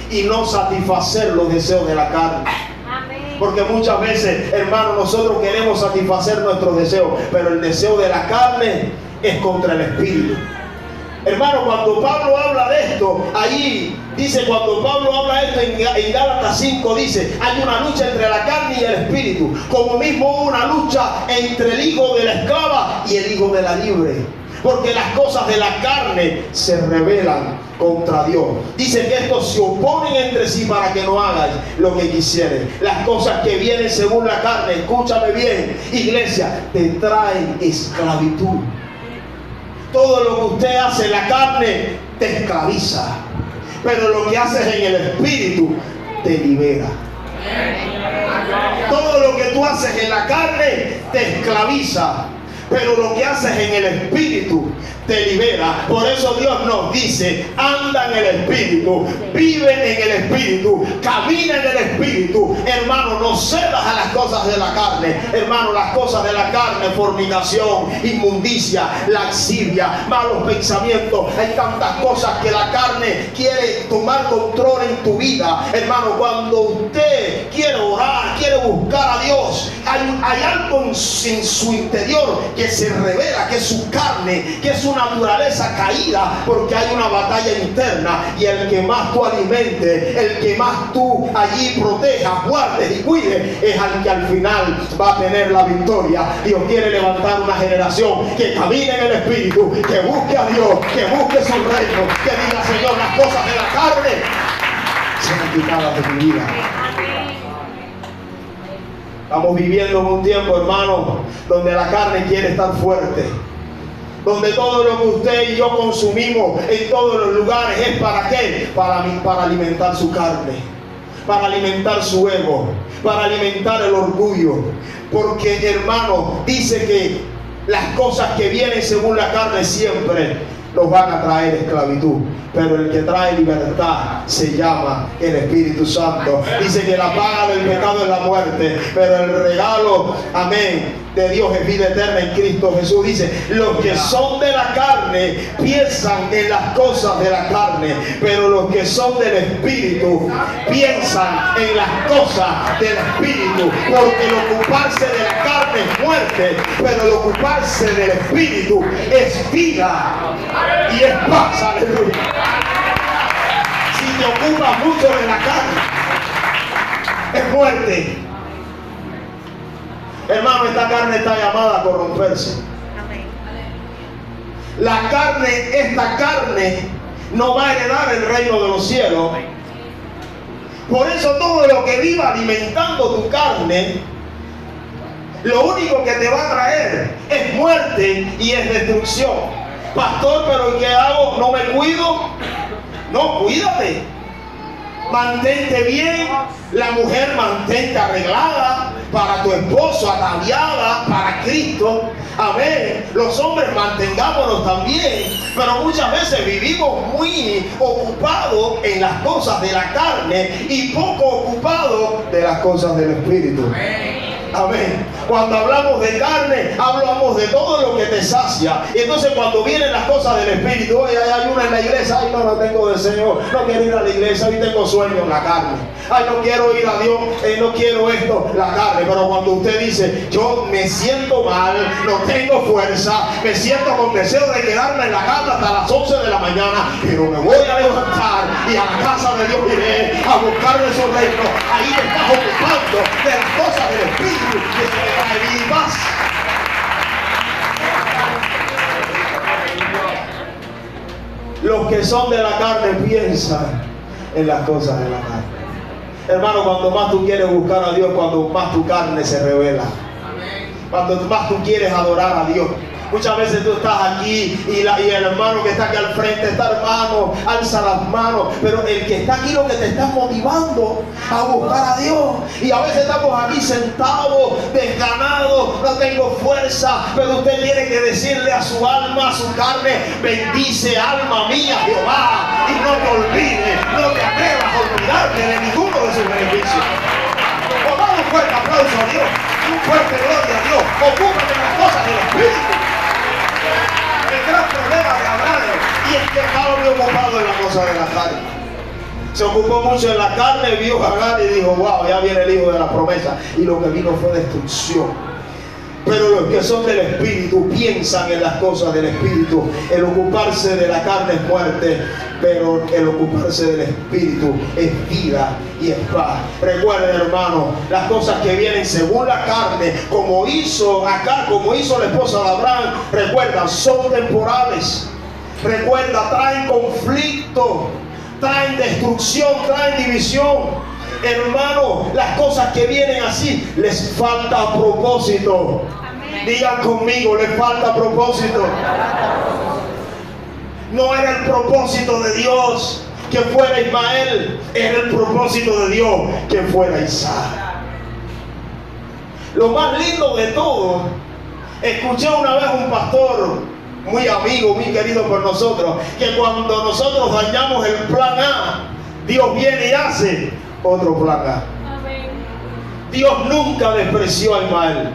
y no satisfacer los deseos de la carne. Porque muchas veces, hermano, nosotros queremos satisfacer nuestros deseos, pero el deseo de la carne es contra el Espíritu. Hermano, cuando Pablo habla de esto, ahí dice, cuando Pablo habla de esto en Gálatas 5, dice: hay una lucha entre la carne y el espíritu, como mismo hubo una lucha entre el hijo de la esclava y el hijo de la libre, porque las cosas de la carne se rebelan contra Dios. Dice que estos se oponen entre sí para que no hagáis lo que quisieren. Las cosas que vienen según la carne, escúchame bien, iglesia, te traen esclavitud. Todo lo que usted hace en la carne te esclaviza, pero lo que haces en el espíritu te libera. Todo lo que tú haces en la carne te esclaviza, pero lo que haces en el espíritu te libera. Por eso Dios nos dice: anda en el espíritu, vive en el espíritu, camina en el espíritu. Hermano, no cedas a las cosas de la carne. Hermano, las cosas de la carne: fornicación, inmundicia, laxivia, malos pensamientos. Hay tantas cosas que la carne quiere tomar control en tu vida. Hermano, cuando usted quiere orar, quiere buscar a Dios, hay algo en su interior que se revela, que es su carne, que es su naturaleza caída, porque hay una batalla interna, y el que más tú alimentes, el que más tú allí protejas, guardes y cuides, es al que al final va a tener la victoria. Dios quiere levantar una generación que camine en el espíritu, que busque a Dios, que busque su reino, que diga: Señor, las cosas de la carne sean quitadas de mi vida. Estamos viviendo en un tiempo, hermano, donde la carne quiere estar fuerte. donde todo lo que usted y yo consumimos en todos los lugares es ¿para qué? Para alimentar su carne, para alimentar su ego, para alimentar el orgullo. Porque, hermano, dice que las cosas que vienen según la carne siempre nos van a traer esclavitud, pero el que trae libertad se llama el Espíritu Santo. Dice que la paga del pecado es la muerte, pero el regalo, amén, de Dios es vida eterna en Cristo Jesús. Dice, los que son de la carne piensan en las cosas de la carne, pero los que son del Espíritu piensan en las cosas del Espíritu, porque el ocuparse de la carne es muerte, pero el ocuparse del Espíritu es vida y es paz. Aleluya. Si te ocupas mucho de la carne, es muerte. Hermano, esta carne está llamada a corromperse. La carne, esta carne no va a heredar el reino de los cielos. Por eso todo lo que viva alimentando tu carne, lo único que te va a traer es muerte y es destrucción. Pastor, pero ¿qué hago? ¿No me cuido? No, cuídate. Mantente bien. La mujer mantente arreglada para tu esposo, ataviada para Cristo. Amén. Los hombres mantengámonos también. Pero muchas veces vivimos muy ocupados en las cosas de la carne y poco ocupados de las cosas del Espíritu. Amén. Cuando hablamos de carne, hablamos de todo lo que te sacia. Y entonces cuando vienen las cosas del Espíritu, oye, hay una en la iglesia, ay, no tengo deseo, no quiero ir a la iglesia, hoy tengo sueño, la carne. Ay, no quiero ir a Dios, no quiero esto, la carne. Pero cuando usted dice, yo me siento mal, no tengo fuerza, me siento con deseo de quedarme en la cama hasta las 11 de la mañana, pero me voy a levantar y a la casa de Dios iré a buscar de su reino. Ahí te estás ocupando de las cosas del Espíritu, que se le trae vida y paz. Los que son de la carne piensan en las cosas de la carne. Hermano, cuando más tú quieres buscar a Dios, cuando más tu carne se revela, cuando más tú quieres adorar a Dios. Muchas veces tú estás aquí y el hermano que está aquí al frente está, hermano, alza las manos, pero el que está aquí lo que te está motivando a buscar a Dios. Y a veces estamos aquí sentados, desganados, no tengo fuerza, pero usted tiene que decirle a su alma, a su carne, bendice alma mía Jehová, y no te olvides, no te atrevas a olvidarte de ninguno de sus beneficios. Damos un fuerte aplauso a Dios, un fuerte gloria a Dios. Ocúpate en las cosas del Espíritu. El gran problema de Abraham y es que estaba muy ocupado en la cosa de la carne. Se ocupó mucho en la carne, vio a Agar y dijo, wow, ya viene el hijo de la promesa. Y lo que vino fue destrucción. Pero los que son del Espíritu piensan en las cosas del Espíritu. El ocuparse de la carne es muerte, pero el ocuparse del Espíritu es vida y es paz. Recuerden, hermano, las cosas que vienen según la carne, como hizo acá, como hizo la esposa de Abraham, recuerda, son temporales. Recuerda, traen conflicto, traen destrucción, traen división. Hermano, las cosas que vienen así, les falta propósito. Amén. Digan conmigo, les falta propósito. No era el propósito de Dios que fuera Ismael, era el propósito de Dios que fuera Isaac. Lo más lindo de todo, escuché una vez un pastor muy amigo, muy querido por nosotros, que cuando nosotros dañamos el plan A, Dios viene y hace otro plan A. Dios nunca despreció a Ismael.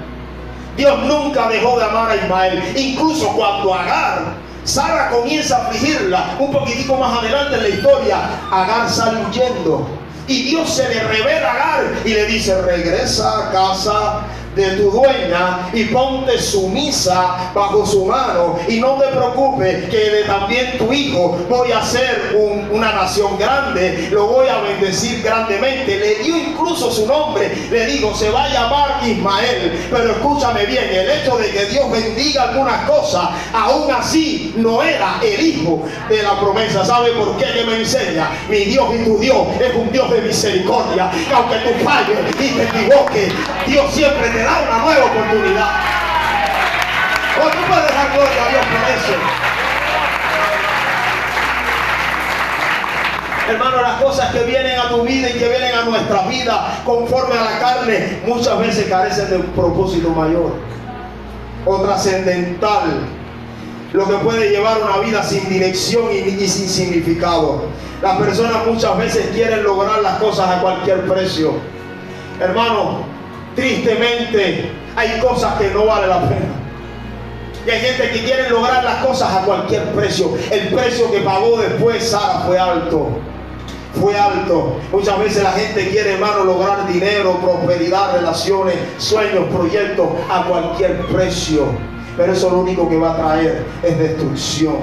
Dios nunca dejó de amar a Ismael. Incluso cuando Agar, Sara comienza a afligirla, un poquitico más adelante en la historia, Agar sale huyendo. Y Dios se le revela a Agar y le dice, regresa a casa de tu dueña y ponte sumisa bajo su mano y no te preocupes que de también tu hijo voy a hacer una nación grande, lo voy a bendecir grandemente. Le dio incluso su nombre, le dijo, se va a llamar Ismael. Pero escúchame bien, el hecho de que Dios bendiga algunas cosas, aún así no era el hijo de la promesa. ¿Sabe por qué? Que me enseña, mi Dios y tu Dios es un Dios de misericordia, que aunque tú falles y te equivoques, Dios siempre te da una nueva oportunidad. O tú puedes dar gloria a Dios por eso. Hermano, las cosas que vienen a tu vida y que vienen a nuestra vida conforme a la carne, muchas veces carecen de un propósito mayor o trascendental, lo que puede llevar una vida sin dirección y sin significado. Las personas muchas veces quieren lograr las cosas a cualquier precio. Hermano, tristemente hay cosas que no valen la pena. Y hay gente que quiere lograr las cosas a cualquier precio. El precio que pagó después Sara fue alto. Fue alto. Muchas veces la gente quiere, hermano, lograr dinero, prosperidad, relaciones, sueños, proyectos a cualquier precio. Pero eso lo único que va a traer es destrucción.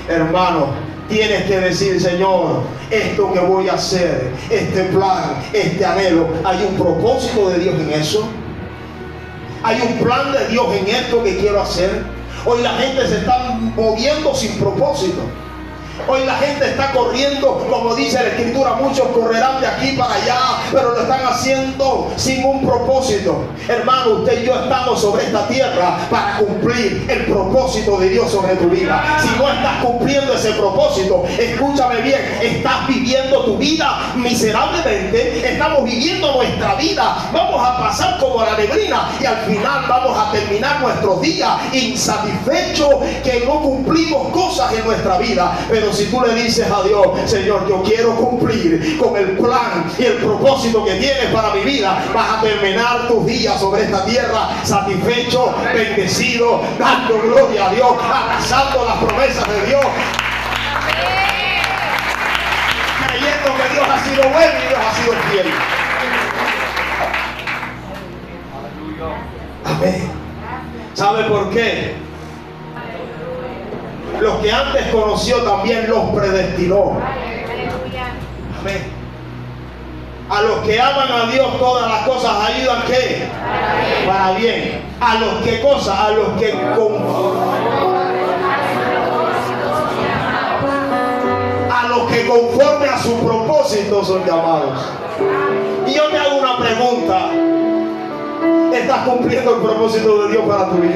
Hermano, tienes que decir: Señor, esto que voy a hacer, este plan, este anhelo, ¿hay un propósito de Dios en eso? ¿Hay un plan de Dios en esto que quiero hacer? Hoy la gente se está moviendo sin propósito. Hoy la gente está corriendo, como dice la Escritura, muchos correrán de aquí para allá, pero lo están haciendo sin un propósito. Hermano, usted y yo estamos sobre esta tierra para cumplir el propósito de Dios sobre tu vida. Si no estás cumpliendo ese propósito, escúchame bien, estás viviendo tu vida miserablemente. Estamos viviendo nuestra vida, vamos a pasar como la neblina y al final vamos a terminar nuestros días insatisfechos, que no cumplimos cosas en nuestra vida. Pero si tú le dices a Dios: Señor, yo quiero cumplir con el plan y el propósito que tienes para mi vida, vas a terminar tus días sobre esta tierra satisfecho, bendecido, dando gloria a Dios, abrazando las promesas de Dios, creyendo que Dios ha sido bueno y Dios ha sido fiel. Amén. ¿Sabe por qué? Los que antes conoció también los predestinó. Amén. A los que aman a Dios todas las cosas ayudan, ¿qué? Para bien. A los que cosas, a los que conforme a su propósito son llamados. Y yo te hago una pregunta: ¿estás cumpliendo el propósito de Dios para tu vida?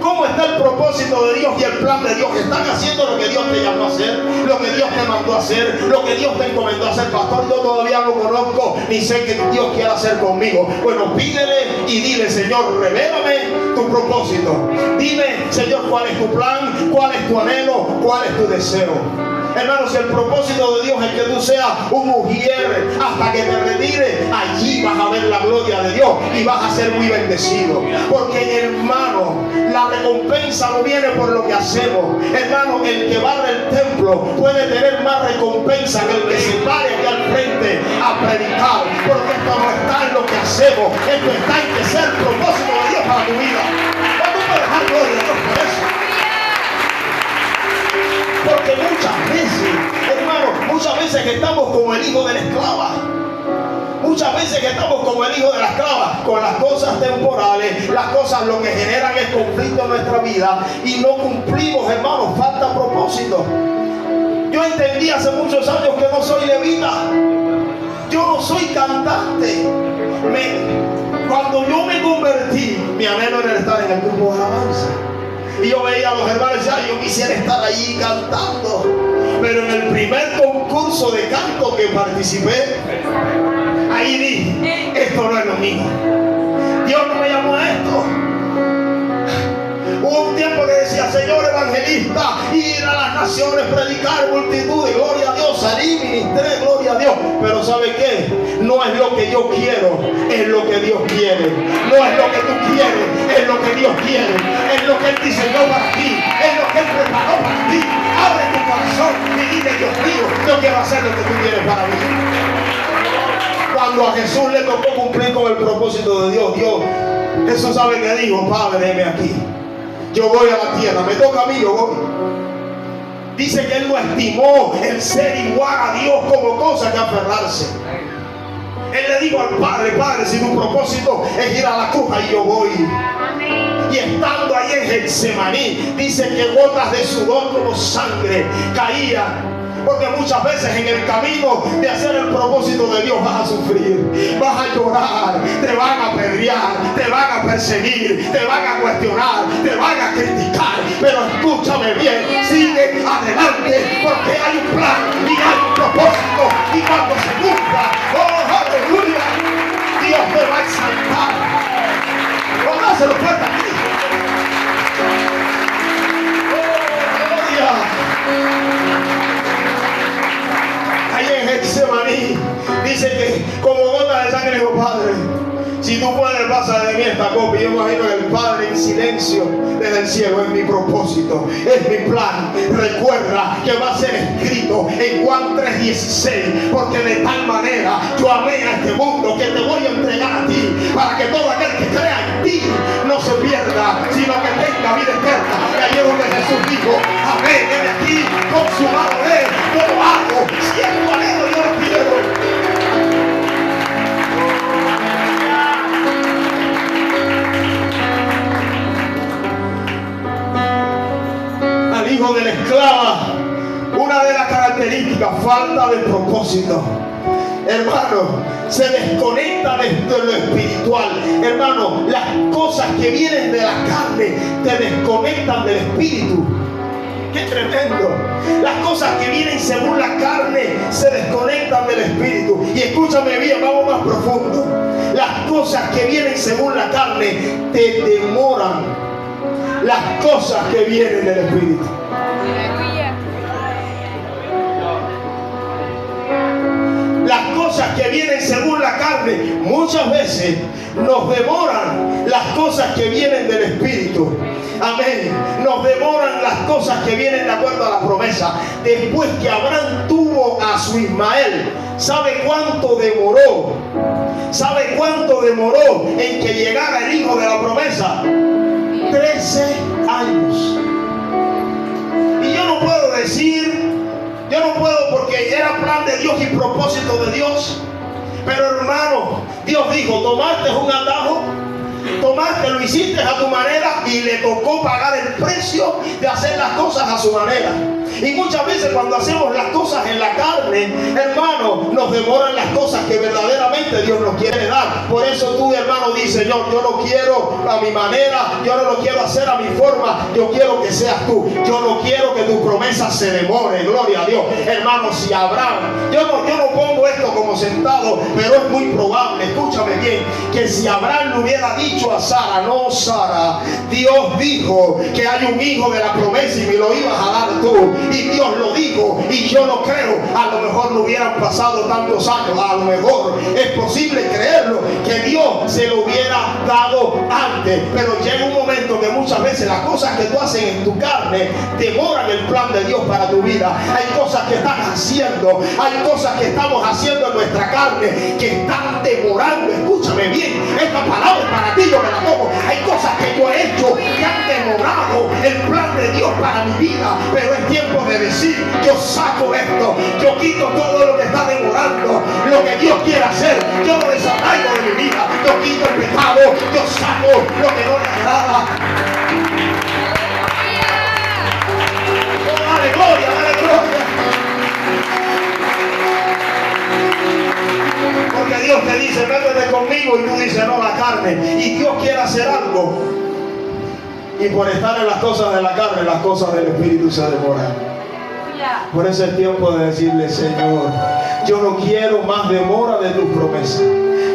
¿Cómo está el propósito de Dios y el plan de Dios? ¿Están haciendo lo que Dios te llamó a hacer? ¿Lo que Dios te mandó a hacer? ¿Lo que Dios te encomendó a hacer? Pastor, yo todavía no conozco ni sé qué Dios quiere hacer conmigo. Bueno, pídele y dile: Señor, revélame tu propósito. Dime, Señor, cuál es tu plan, cuál es tu anhelo, cuál es tu deseo. Hermanos, si el propósito de Dios es que tú seas un mujer hasta que te retires, allí vas a ver la gloria de Dios y vas a ser muy bendecido. Porque, hermano, la recompensa no viene por lo que hacemos. Hermano, el que barre el templo puede tener más recompensa que el que se pare aquí al frente a predicar. Porque esto no está en lo que hacemos, esto está en que sea el propósito de Dios para tu vida. No tú puedes dejar gloria a Dios por eso. Porque muchas veces, hermano, muchas veces que estamos como el hijo de la esclava. Muchas veces que estamos como el hijo de la esclava, con las cosas temporales. Las cosas lo que generan es conflicto en nuestra vida y no cumplimos, hermano, falta propósito. Yo entendí hace muchos años que no soy levita, yo no soy cantante. Cuando yo me convertí, mi anhelo era estar en el grupo de alabanza. Y yo veía a los hermanos y decía: yo quisiera estar allí cantando. Pero en el primer concurso de canto que participé, ahí dije: esto no es lo mío. Dios no me llamó a esto. Hubo un tiempo que decía: Señor evangelista, ir a las naciones, predicar multitudes, gloria a Dios, salí, ministré, gloria a Dios. Pero ¿sabe qué? No es lo que yo quiero, es lo que Dios quiere. No es lo que tú quieres, es lo que Dios quiere. Es lo que Él diseñó para ti, es lo que Él preparó para ti. Abre tu corazón y dile: Dios mío, yo quiero hacer lo que tú quieres para mí. Cuando a Jesús le tocó cumplir con el propósito de Dios, Jesús sabe que dijo: Padre, heme aquí. Yo voy a la tierra, me toca a mí, yo voy. Dice que Él no estimó el ser igual a Dios como cosa que aferrarse. Él le dijo al Padre: Padre, si tu propósito es ir a la cruz, ahí yo voy. Y estando ahí en Getsemaní, dice que gotas de sudor como sangre caían porque muchas veces en el camino de hacer el propósito de Dios vas a sufrir, vas a llorar, te van a apedrear, te van a perseguir, te van a cuestionar, te van a criticar, pero escúchame bien, sigue adelante, porque hay un plan y hay un propósito, y cuando se cumpla, oh aleluya, Dios te va a exaltar. Oh, dáselo fuerte aquí. Ahí en Getsemaní dice que como gota de sangre dijo: Padre, si tú puedes, pasa de mí esta copa. Y yo imagino que el Padre en silencio desde el cielo: es mi propósito, es mi plan. Recuerda que va a ser escrito en Juan 3:16, porque de tal manera yo amé a este mundo que te voy a entregar a ti, para que todo aquel que crea en ti no se pierda, sino que tenga vida eterna. Y ahí es donde Jesús dijo: amén, he aquí consumado es, yo lo hago, siendo anhelo yo lo quiero. Hijo de la esclava, una de las características, falta de propósito. Hermano, se desconecta de lo espiritual. Hermano, las cosas que vienen de la carne te desconectan del espíritu. ¡Qué tremendo! Las cosas que vienen según la carne se desconectan del espíritu. Y escúchame bien, vamos más profundo. Las cosas que vienen según la carne te demoran las cosas que vienen del espíritu. Las cosas que vienen según la carne muchas veces nos demoran las cosas que vienen del espíritu. Amén. Nos demoran las cosas que vienen de acuerdo a la promesa. Después que Abraham tuvo a su Ismael, ¿sabe cuánto demoró? ¿Sabe cuánto demoró en que llegara el hijo de la promesa? 13 años. Y yo no puedo decir, porque era plan de Dios y propósito de Dios. Pero hermano, Dios dijo: tomaste un atajo, tomaste, lo hiciste a tu manera, y le tocó pagar el precio de hacer las cosas a su manera. Y muchas veces cuando hacemos las cosas en la carne, hermano, nos demoran las cosas que verdaderamente Dios nos quiere dar. Por eso tú, hermano, dices: Señor, yo lo quiero a mi manera, yo no lo quiero hacer a mi forma, yo quiero que seas tú. Yo no quiero que tu promesa se demore. Gloria a Dios. Hermano, si Abraham, yo no pongo esto como sentado, pero es muy probable, escúchame bien, que si Abraham le hubiera dicho a Sara: no, Sara, Dios dijo que hay un hijo de la promesa y me lo ibas a dar tú, y Dios lo dijo y yo lo creo, a lo mejor no hubieran pasado tantos años. A lo mejor es posible creerlo, que Dios se lo hubiera dado antes. Pero llega un momento que muchas veces las cosas que tú haces en tu carne demoran el plan de Dios para tu vida. Hay cosas que estás haciendo, hay cosas que estamos haciendo en nuestra carne que están demorando. Escúchame bien, esta palabra es para ti, yo me la tomo. Hay cosas que yo he hecho que han demorado el plan de Dios para mi vida, pero es tiempo de decir: yo saco esto, yo quito todo lo que está demorando lo que Dios quiere hacer, yo lo desatraigo de mi vida, yo quito el pecado, yo saco lo que no le agrada. Oh, dale gloria, dale gloria. Porque Dios te dice: métete conmigo, y tú dices: no, la carne. Y Dios quiere hacer algo, y por estar en las cosas de la carne, las cosas del espíritu se demoran. Por eso es tiempo de decirle: Señor, yo no quiero más demora de tus promesas.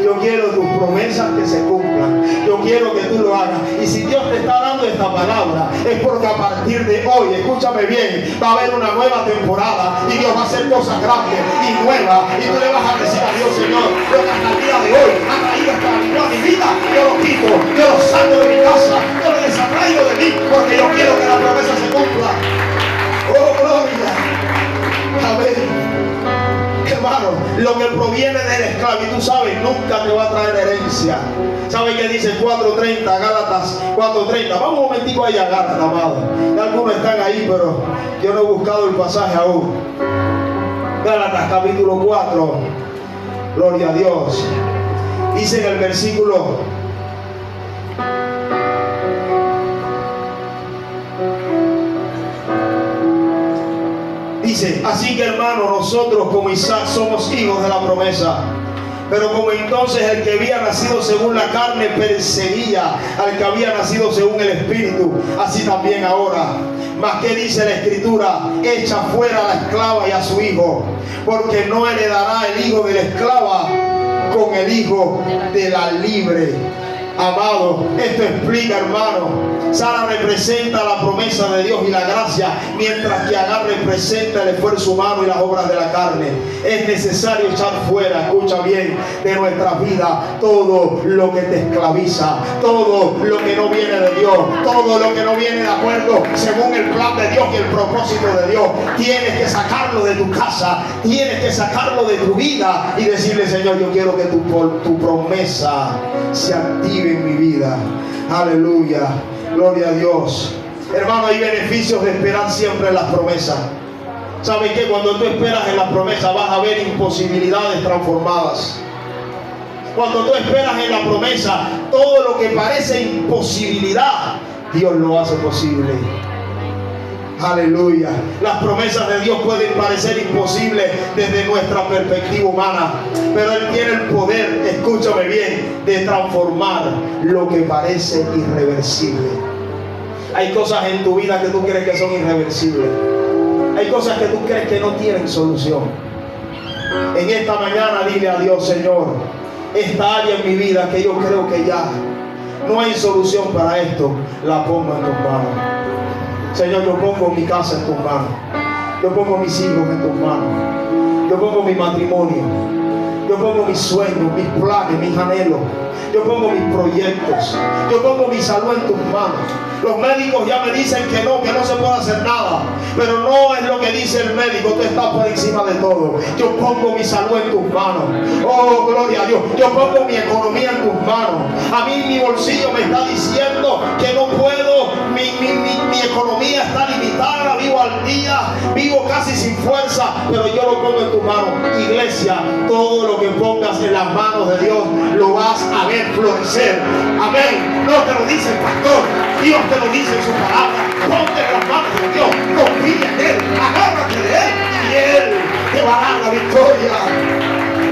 Yo quiero tus promesas que se cumplan. Yo quiero que tú lo hagas. Y si Dios te está dando esta palabra, es porque a partir de hoy, escúchame bien, va a haber una nueva temporada y Dios va a hacer cosas grandes y nuevas. Y tú le vas a decir a Dios: Señor, lo que hasta el día de hoy ha traído esclavitud a mi vida, yo lo quito, yo lo saco de mi casa, yo lo desatraigo de mí, porque yo quiero que la promesa se cumpla. Oh, gloria. Amén. Hermano, lo que proviene de la esclavitud, ¿sabes? Nunca te va a traer herencia. ¿Sabe qué dice 4:30, Gálatas 4:30? Vamos un momentico ahí a Gálatas, amado. Algunos están ahí, pero yo no he buscado el pasaje aún. Gálatas capítulo 4. Gloria a Dios. Dice en el versículo 17. dice: así que hermano, nosotros como Isaac somos hijos de la promesa. Pero como entonces el que había nacido según la carne perseguía al que había nacido según el Espíritu, así también ahora. Mas ¿qué dice la Escritura? Echa fuera a la esclava y a su hijo, porque no heredará el hijo de la esclava con el hijo de la libre. Amado, esto explica, hermano. Sara representa la promesa de Dios y la gracia, mientras que Agar representa el esfuerzo humano y las obras de la carne. Es necesario echar fuera, escucha bien, de nuestra vida todo lo que te esclaviza, todo lo que no viene de Dios, todo lo que no viene de acuerdo según el plan de Dios y el propósito de Dios. Tienes que sacarlo de tu casa, tienes que sacarlo de tu vida y decirle: Señor, yo quiero que tu promesa se active en mi vida. Aleluya, gloria a Dios. Hermano, hay beneficios de esperar siempre en las promesas. ¿Sabes qué? Cuando tú esperas en las promesas vas a ver imposibilidades transformadas. Cuando tú esperas en la promesa, todo lo que parece imposibilidad, Dios lo hace posible. Aleluya. Las promesas de Dios pueden parecer imposibles desde nuestra perspectiva humana, pero Él tiene el poder, escúchame bien, de transformar lo que parece irreversible. Hay cosas en tu vida que tú crees que son irreversibles. Hay cosas que tú crees que no tienen solución. En esta mañana dile a Dios: Señor, esta área en mi vida que yo creo que ya no hay solución para esto, la pongo en tus manos. Señor, yo pongo mi casa en tus manos. Yo pongo mis hijos en tus manos. Yo pongo mi matrimonio. Yo pongo mis sueños, mis planes, mis anhelos. Yo pongo mis proyectos. Yo pongo mi salud en tus manos. Los médicos ya me dicen que no se puede hacer nada. Pero no es lo que dice el médico. Tú estás por encima de todo. Yo pongo mi salud en tus manos. Oh, gloria a Dios. Yo pongo mi economía en tus manos. A mí mi bolsillo me está diciendo que no puedo. Mi economía está limitada. Vivo al día. Vivo casi sin fuerza. Pero yo lo pongo en tus manos. Iglesia, todo lo que pongas en las manos de Dios lo vas a ver florecer. Amén. No te lo dice el pastor. Dios te lo dice en su palabra. Ponte en las manos de Dios, confía en Él, agárrate de Él y Él te va a dar la victoria.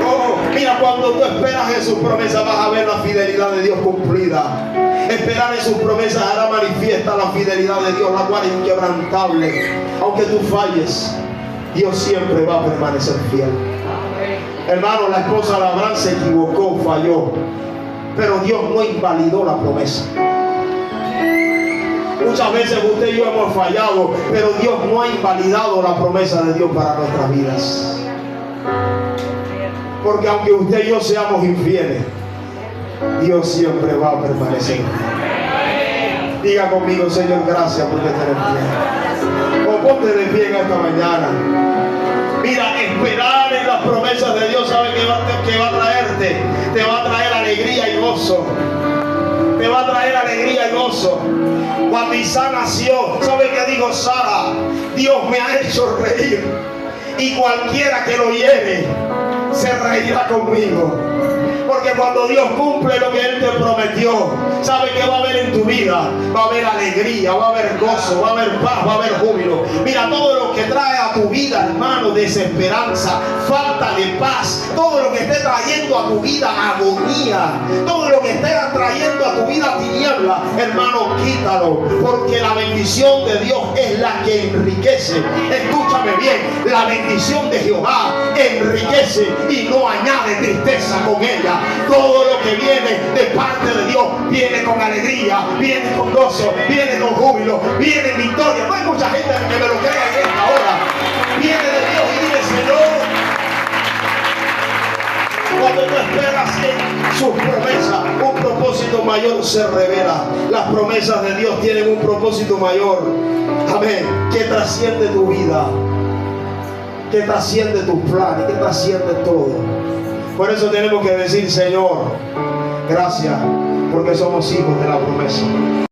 Oh, mira, cuando tú esperas en sus promesas vas a ver la fidelidad de Dios cumplida. Esperar en sus promesas hará manifiesta la fidelidad de Dios, la cual es inquebrantable. Aunque tú falles, Dios siempre va a permanecer fiel. Hermano, la esposa de Abraham se equivocó, falló, pero Dios no invalidó la promesa. Muchas veces usted y yo hemos fallado, pero Dios no ha invalidado la promesa de Dios para nuestras vidas. Porque aunque usted y yo seamos infieles, Dios siempre va a permanecer. Diga conmigo: Señor, gracias porque te eres fiel. O ponte de pie en esta mañana. Mira, esperar en las promesas de Dios, ¿sabe qué va a traerte? Te va a traer alegría y gozo. Te va a traer alegría y gozo. Cuando Isaac nació, ¿sabe qué dijo Sara? Dios me ha hecho reír, y cualquiera que lo hiere se reirá conmigo. Porque cuando Dios cumple lo que Él te prometió, ¿sabe qué va a haber en tu vida? Va a haber alegría, va a haber gozo, va a haber paz, va a haber júbilo. Mira, todo lo que trae a tu vida, hermano, desesperanza, falta de paz, todo lo que esté trayendo a tu vida agonía, todo lo que esté trayendo a tu vida tiniebla, hermano, quítalo. Porque la bendición de Dios es la que enriquece. Escúchame bien, la bendición de Jehová enriquece y no añade tristeza con ella. Todo lo que viene de parte de Dios viene con alegría, viene con gozo, viene con júbilo, viene en victoria. No hay mucha gente que me lo crea en esta hora. Viene de Dios y dile: Señor. Cuando tú esperas en sus promesas, un propósito mayor se revela. Las promesas de Dios tienen un propósito mayor, amén, que trasciende tu vida, que trasciende tus planes, que trasciende todo. Por eso tenemos que decir: Señor, gracias, porque somos hijos de la promesa.